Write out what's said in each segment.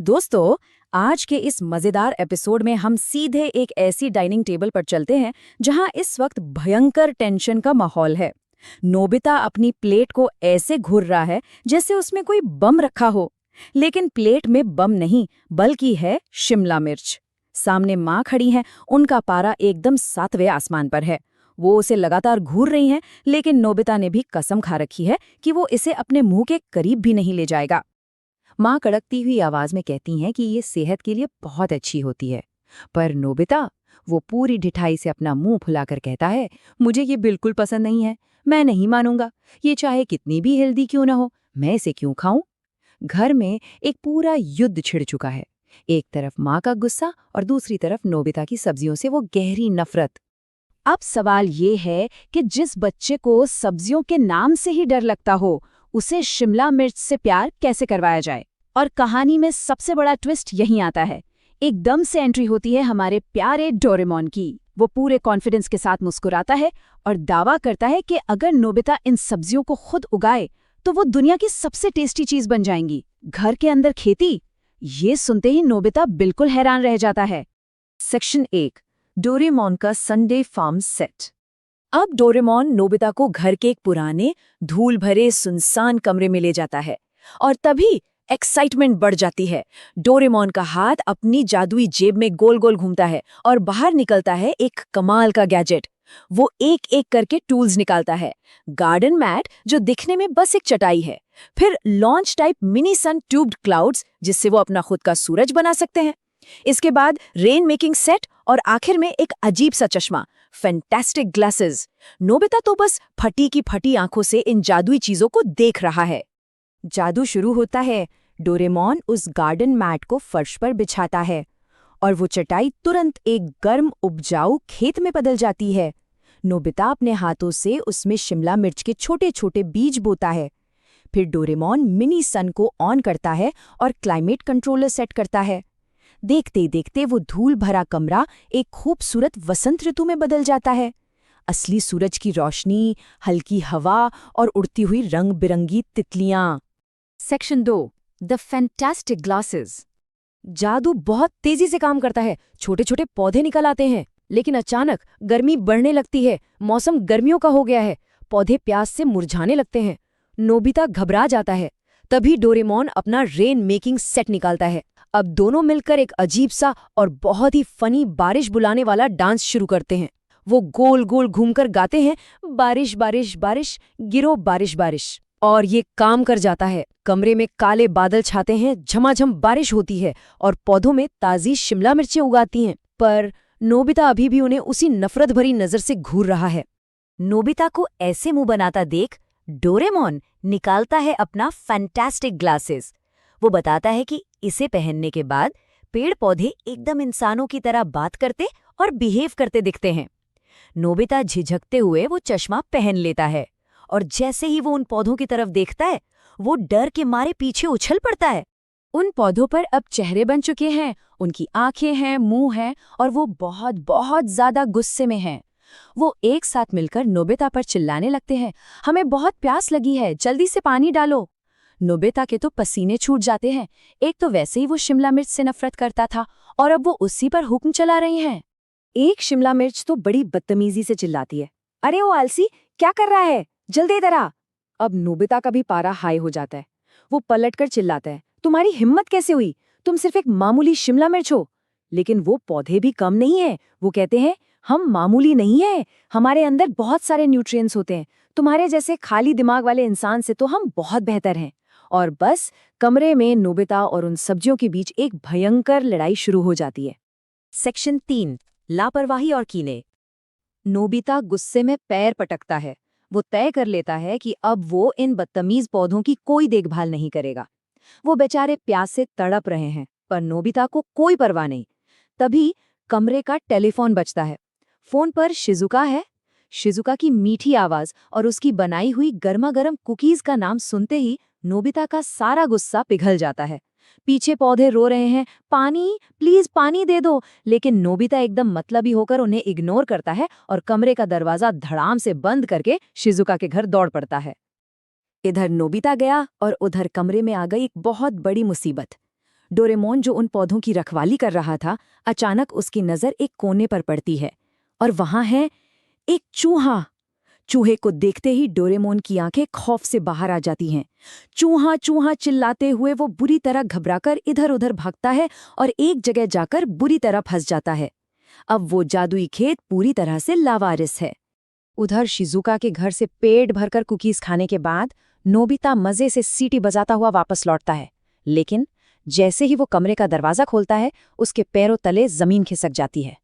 दोस्तों, आज के इस मजेदार एपिसोड में हम सीधे एक ऐसी डाइनिंग टेबल पर चलते हैं जहां इस वक्त भयंकर टेंशन का माहौल है। नोबिता अपनी प्लेट को ऐसे घूर रहा है जैसे उसमें कोई बम रखा हो, लेकिन प्लेट में बम नहीं बल्कि है शिमला मिर्च। सामने माँ खड़ी हैं, उनका पारा एकदम 7वें आसमान पर है। वो उसे लगातार घूर रही हैं, लेकिन नोबिता ने भी कसम खा रखी है कि वो इसे अपने मुंह के करीब भी नहीं ले जाएगा। माँ कड़कती हुई आवाज में कहती हैं कि ये सेहत के लिए बहुत अच्छी होती है, पर नोबिता वो पूरी ढिठाई से अपना मुंह फुलाकर कहता है, मुझे ये बिल्कुल पसंद नहीं है, मैं नहीं मानूंगा। ये चाहे कितनी भी हेल्दी क्यों ना हो, मैं इसे क्यों खाऊं? घर में एक पूरा युद्ध छिड़ चुका है। एक तरफ माँ का गुस्सा और दूसरी तरफ नोबिता की सब्जियों से वो गहरी नफरत। अब सवाल ये है कि जिस बच्चे को सब्जियों के नाम से ही डर लगता हो, उसे शिमला मिर्च से प्यार कैसे करवाया जाए? और कहानी में सबसे बड़ा ट्विस्ट यहीं आता है। एकदम से एंट्री होती है हमारे प्यारे डोरेमोन की। वो पूरे कॉन्फिडेंस के साथ मुस्कुराता है और दावा करता है कि अगर नोबिता इन सब्जियों को खुद उगाए तो वो दुनिया की सबसे टेस्टी चीज बन जाएंगी। घर के अंदर खेती। ये सुनते ही नोबिता बिल्कुल हैरान रह जाता है। सेक्शन 1, डोरेमोन का संडे फार्म सेट। अब डोरेमोन नोबिता को घर के एक पुराने धूल भरे सुनसान कमरे में ले जाता है और तभी एक्साइटमेंट बढ़ जाती है। डोरेमोन का हाथ अपनी जादुई जेब में गोल गोल घूमता है और बाहर निकलता है एक कमाल का गैजेट। वो एक एक करके टूल्स निकालता है। गार्डन मैट जो दिखने में बस एक चटाई है, फिर लॉन्च टाइप मिनी सन ट्यूब्ड क्लाउड्स जिससे वो अपना खुद का सूरज बना सकते हैं। इसके बाद रेन मेकिंग सेट और आखिर में एक अजीब सा चश्मा, फैंटास्टिक ग्लासेस। नोबिता तो बस फटी की फटी आंखों से इन जादुई चीजों को देख रहा है। जादू शुरू होता है। डोरेमोन उस गार्डन मैट को फर्श पर बिछाता है और वो चटाई तुरंत एक गर्म उपजाऊ खेत में बदल जाती है। नोबिता अपने हाथों से उसमें शिमला मिर्च के छोटे छोटे बीज बोता है। फिर डोरेमोन मिनी सन को ऑन करता है और क्लाइमेट कंट्रोलर सेट करता है। देखते देखते वो धूल भरा कमरा एक खूबसूरत वसंत ऋतु में बदल जाता है। असली सूरज की रोशनी, हल्की हवा और उड़ती हुई रंग बिरंगी तितलियां। Section 2, the fantastic glasses. जादू बहुत तेजी से काम करता है। छोटे छोटे पौधे निकल आते हैं, लेकिन अचानक गर्मी बढ़ने लगती है। मौसम गर्मियों का हो गया है। पौधे प्यास से मुरझाने लगते हैं। नोबिता घबरा जाता है। तभी डोरेमोन अपना रेन मेकिंग सेट निकालता है। अब दोनों मिलकर एक अजीब सा और बहुत ही फनी बारिश बुलाने वाला डांस शुरू करते हैं। वो गोल गोल घूमकर गाते हैं, बारिश बारिश बारिश गिरो बारिश बारिश। और ये काम कर जाता है। कमरे में काले बादल छाते हैं, झमाझम बारिश होती है और पौधों में ताजी शिमला मिर्चें उगाती हैं। पर नोबिता अभी भी उन्हें उसी नफरत भरी नजर से घूर रहा है। नोबिता को ऐसे मुंह बनाता देख डोरेमोन निकालता है अपना फैंटास्टिक ग्लासेस। वो बताता है कि इसे पहनने के बाद पेड़ पौधे एकदम इंसानों की तरह बात करते और बिहेव करते दिखते हैं। नोबिता झिझकते हुए वो चश्मा पहन लेता है और जैसे ही वो उन पौधों की तरफ देखता है, वो डर के मारे पीछे उछल पड़ता है। उन पौधों पर अब चेहरे बन चुके हैं, उनकी आंखें हैं, मुंह है और वो बहुत बहुत ज्यादा गुस्से में हैं। वो एक साथ मिलकर नोबिता पर चिल्लाने लगते हैं, हमें बहुत प्यास लगी है, जल्दी से पानी डालो। नोबिता के तो पसीने छूट जाते हैं। एक तो वैसे ही वो शिमला मिर्च से नफरत करता था और अब वो उसी पर हुक्म चला रही हैं। एक शिमला मिर्च तो बड़ी बदतमीजी से चिल्लाती है, अरे ओ आलसी, क्या कर रहा है, जल्दी इधर आ। अब नोबिता का भी पारा हाई हो जाता है। वो पलटकर चिल्लाता है, तुम्हारी हिम्मत कैसे हुई, तुम सिर्फ एक मामूली शिमला मिर्च हो। लेकिन वो पौधे भी कम नहीं है। वो कहते हैं, हम मामूली नहीं है, हमारे अंदर बहुत सारे न्यूट्रिएंट्स होते हैं। तुम्हारे जैसे खाली दिमाग वाले इंसान से तो हम बहुत बेहतर हैं। और बस कमरे में नोबिता और उन सब्जियों के बीच एक भयंकर लड़ाई शुरू हो जाती है। सेक्शन 3, लापरवाही और कीने। नोबिता गुस्से में पैर पटकता है। वो तय कर लेता है कि अब वो इन बदतमीज पौधों की कोई देखभाल नहीं करेगा। वो बेचारे प्यास से तड़प रहे हैं, पर नोबिता को कोई परवाह नहीं। तभी कमरे का टेलीफोन बजता है। फोन पर शिजुका है। शिजुका की मीठी आवाज और उसकी बनाई हुई गर्मा गर्म कुकीज का नाम सुनते ही नोबिता का सारा गुस्सा पिघल जाता है। पीछे पौधे रो रहे हैं, पानी प्लीज पानी दे दो, लेकिन नोबिता एकदम मतलबी होकर उन्हें इग्नोर करता है और कमरे का दरवाजा धड़ाम से बंद करके शिजुका के घर दौड़ पड़ता है। इधर नोबिता गया और उधर कमरे में आ गई एक बहुत बड़ी मुसीबत। डोरेमोन जो उन पौधों की रखवाली कर रहा था, अचानक उसकी नज़र एक कोने पर पड़ती है और वहां है एक चूहा। चूहे को देखते ही डोरेमोन की आंखें खौफ से बाहर आ जाती हैं। चूहा चूहा चिल्लाते हुए वो बुरी तरह घबराकर इधर-उधर भागता है और एक जगह जाकर बुरी तरह फंस जाता है। अब वो जादुई खेत पूरी तरह से लावारिस है। उधर शिजुका के घर से पेट भरकर कुकीज खाने के बाद नोबिता मजे से सीटी बजाता हुआ वापस लौटता है, लेकिन जैसे ही वो कमरे का दरवाजा खोलता है, उसके पैरों तले जमीन खिसक जाती है।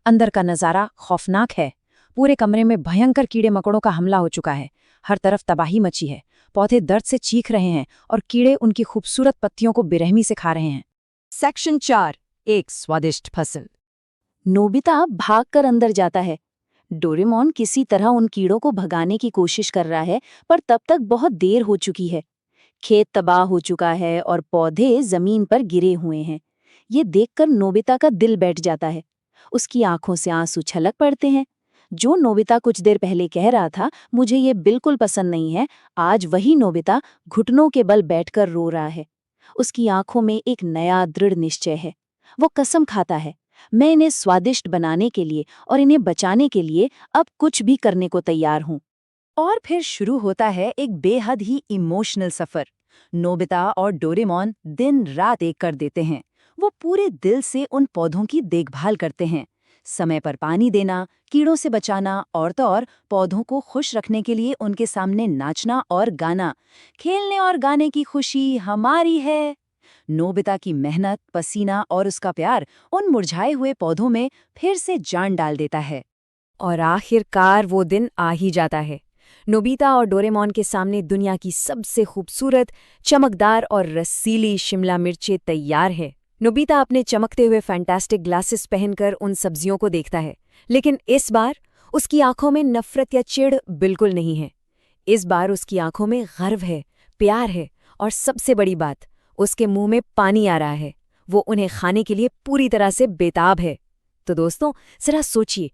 अंदर का नजारा खौफनाक है। पूरे कमरे में भयंकर कीड़े मकोड़ों का हमला हो चुका है। हर तरफ तबाही मची है। पौधे दर्द से चीख रहे हैं और कीड़े उनकी खूबसूरत पत्तियों को बेरहमी से खा रहे हैं। सेक्शन 4, एक स्वादिष्ट फसल। नोबिता भागकर अंदर जाता है। डोरेमोन किसी तरह उन कीड़ों को भगाने की कोशिश कर रहा है, पर तब तक बहुत देर हो चुकी है। खेत तबाह हो चुका है और पौधे जमीन पर गिरे हुए हैं। ये देखकर नोबिता का दिल बैठ जाता है। उसकी आंखों से आंसू छलक पड़ते हैं। जो नोबिता कुछ देर पहले कह रहा था, मुझे ये बिल्कुल पसंद नहीं है, आज वही नोबिता घुटनों के बल बैठकर रो रहा है। उसकी आंखों में एक नया दृढ़ निश्चय है। वो कसम खाता है, मैं इन्हें स्वादिष्ट बनाने के लिए और इन्हें बचाने के लिए अब कुछ भी करने को तैयार हूँ। और फिर शुरू होता है एक बेहद ही इमोशनल सफर। नोबिता और डोरेमोन दिन रात एक कर देते हैं। वो पूरे दिल से उन पौधों की देखभाल करते हैं। समय पर पानी देना, कीड़ों से बचाना और तो और पौधों को खुश रखने के लिए उनके सामने नाचना और गाना। खेलने और गाने की खुशी हमारी है। नोबिता की मेहनत, पसीना और उसका प्यार उन मुरझाए हुए पौधों में फिर से जान डाल देता है। और आखिरकार वो दिन आ ही जाता है। नोबिता और डोरेमोन के सामने दुनिया की सबसे खूबसूरत, चमकदार और रसीली शिमला मिर्चें तैयार है। नोबिता अपने चमकते हुए फैंटास्टिक ग्लासेस पहनकर उन सब्जियों को देखता है, लेकिन इस बार उसकी आंखों में नफरत या चिढ़ बिल्कुल नहीं है। इस बार उसकी आंखों में गर्व है, प्यार है और सबसे बड़ी बात, उसके मुंह में पानी आ रहा है। वो उन्हें खाने के लिए पूरी तरह से बेताब है। तो दोस्तों, जरा सोचिए,